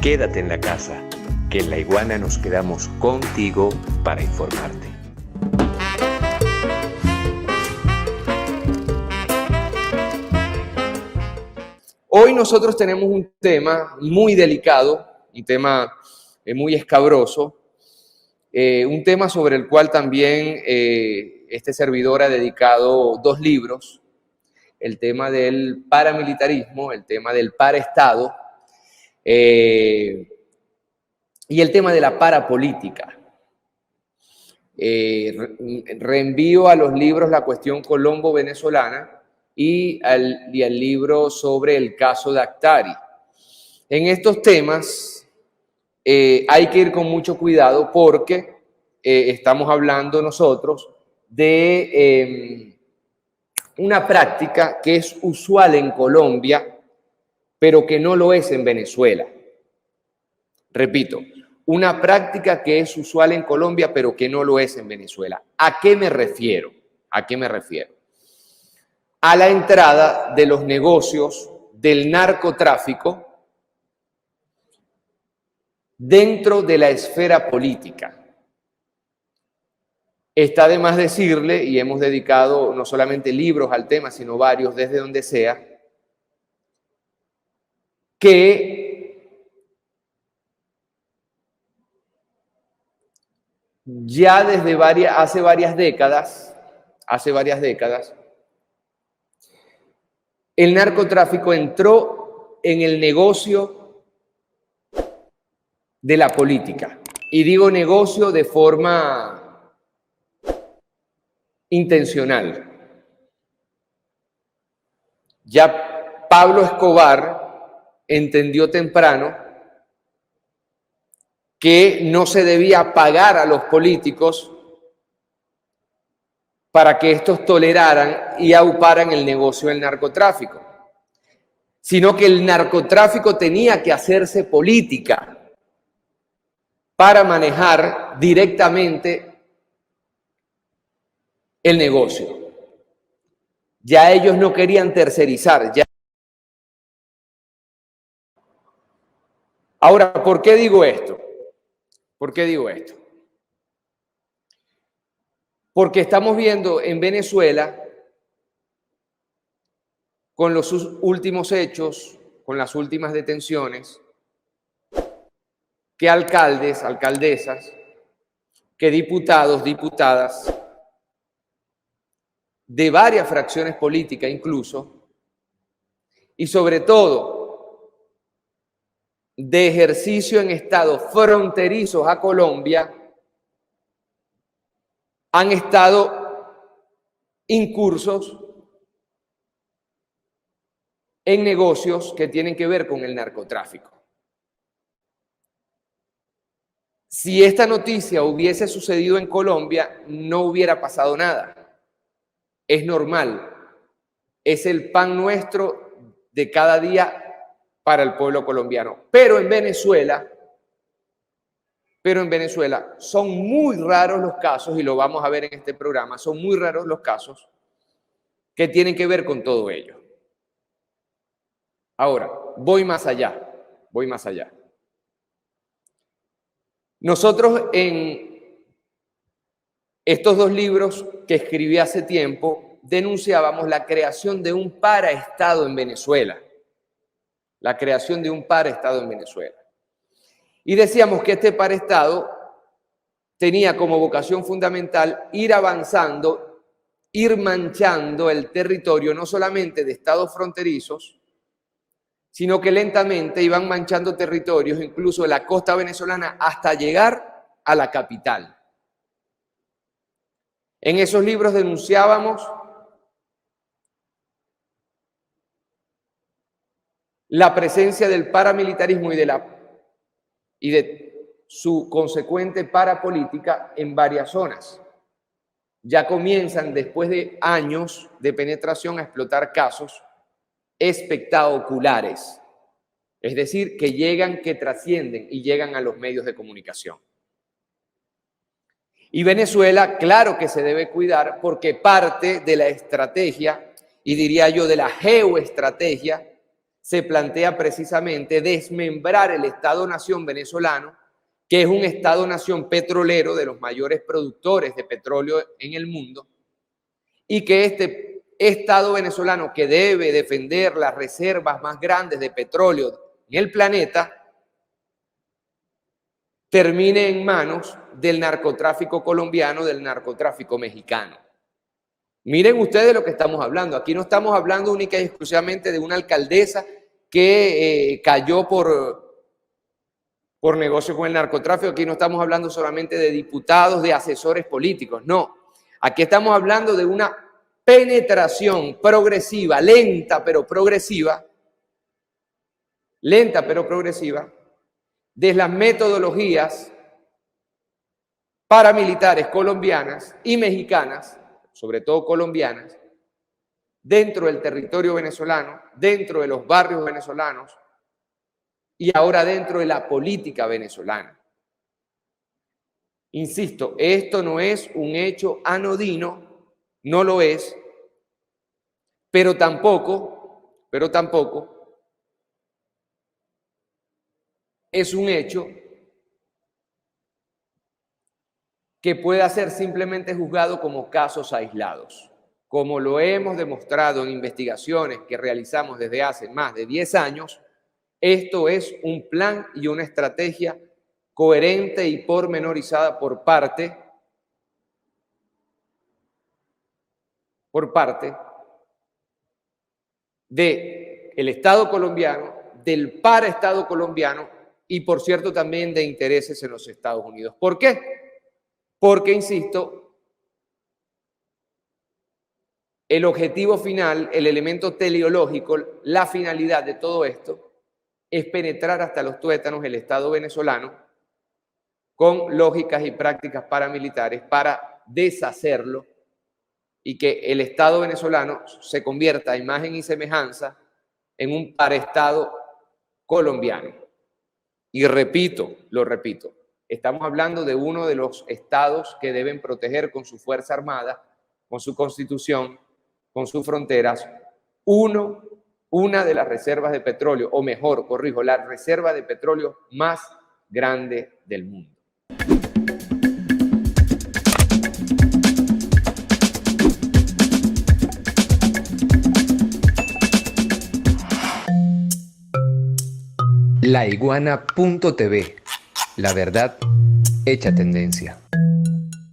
Quédate en la casa, que en La Iguana nos quedamos contigo para informarte. Hoy nosotros tenemos un tema muy delicado, un tema muy escabroso, un tema sobre el cual también este servidor ha dedicado 2 libros, el tema del paramilitarismo, el tema del paraestado y el tema de la parapolítica. Reenvío a los libros La cuestión colombo-venezolana y al libro sobre el caso Daktari. En estos temas hay que ir con mucho cuidado porque estamos hablando nosotros de una práctica que es usual en Colombia, pero que no lo es en Venezuela. Repito, una práctica que es usual en Colombia, pero que no lo es en Venezuela. ¿A qué me refiero? ¿A qué me refiero? A la entrada de los negocios del narcotráfico dentro de la esfera política. Está de más decirle, y hemos dedicado no solamente libros al tema, sino varios desde donde sea, que ya desde hace varias décadas, el narcotráfico entró en el negocio de la política. Y digo negocio de forma intencional. Ya Pablo Escobar entendió temprano que no se debía pagar a los políticos para que estos toleraran y auparan el negocio del narcotráfico, sino que el narcotráfico tenía que hacerse política para manejar directamente el negocio. Ya ellos no querían tercerizar. Ahora, ¿por qué digo esto? ¿Por qué digo esto? Porque estamos viendo en Venezuela, con los últimos hechos, con las últimas detenciones, que alcaldes, alcaldesas, que diputados, diputadas, de varias fracciones políticas incluso, y sobre todo de ejercicio en estados fronterizos a Colombia, han estado incursos en negocios que tienen que ver con el narcotráfico. Si esta noticia hubiese sucedido en Colombia, no hubiera pasado nada. Es normal. Es el pan nuestro de cada día para el pueblo colombiano. Pero en Venezuela son muy raros los casos, y lo vamos a ver en este programa, son muy raros los casos que tienen que ver con todo ello. Ahora, voy más allá. Nosotros en estos 2 libros que escribí hace tiempo denunciábamos la creación de un paraestado en Venezuela. Y decíamos que este paraestado tenía como vocación fundamental ir avanzando, ir manchando el territorio no solamente de estados fronterizos, sino que lentamente iban manchando territorios, incluso de la costa venezolana, hasta llegar a la capital. En esos libros denunciábamos la presencia del paramilitarismo y de su consecuente parapolítica en varias zonas. Ya comienzan, después de años de penetración, a explotar casos espectaculares, es decir, que trascienden y llegan a los medios de comunicación. Y Venezuela, claro que se debe cuidar, porque parte de la estrategia, y diría yo de la geoestrategia, se plantea precisamente desmembrar el Estado-nación venezolano, que es un Estado-nación petrolero de los mayores productores de petróleo en el mundo, y que este Estado venezolano, que debe defender las reservas más grandes de petróleo en el planeta, termine en manos del narcotráfico colombiano, del narcotráfico mexicano. Miren ustedes lo que estamos hablando. Aquí no estamos hablando única y exclusivamente de una alcaldesa que cayó por negocio con el narcotráfico. Aquí no estamos hablando solamente de diputados, de asesores políticos. No, aquí estamos hablando de una penetración progresiva, lenta pero progresiva, de las metodologías paramilitares colombianas y mexicanas, sobre todo colombianas, dentro del territorio venezolano, dentro de los barrios venezolanos y ahora dentro de la política venezolana. Insisto, esto no es un hecho anodino, no lo es, pero tampoco es un hecho que pueda ser simplemente juzgado como casos aislados. Como lo hemos demostrado en investigaciones que realizamos desde hace más de 10 años, esto es un plan y una estrategia coherente y pormenorizada por parte del Estado colombiano, del paraestado colombiano y, por cierto, también de intereses en los Estados Unidos. ¿Por qué? Porque, insisto, el objetivo final, el elemento teleológico, la finalidad de todo esto es penetrar hasta los tuétanos el Estado venezolano con lógicas y prácticas paramilitares para deshacerlo y que el Estado venezolano se convierta a imagen y semejanza en un paraestado colombiano. Y lo repito, estamos hablando de uno de los estados que deben proteger con su Fuerza Armada, con su Constitución, con sus fronteras, una de las reservas de petróleo, o mejor, corrijo, la reserva de petróleo más grande del mundo. laiguana.tv, la verdad hecha tendencia.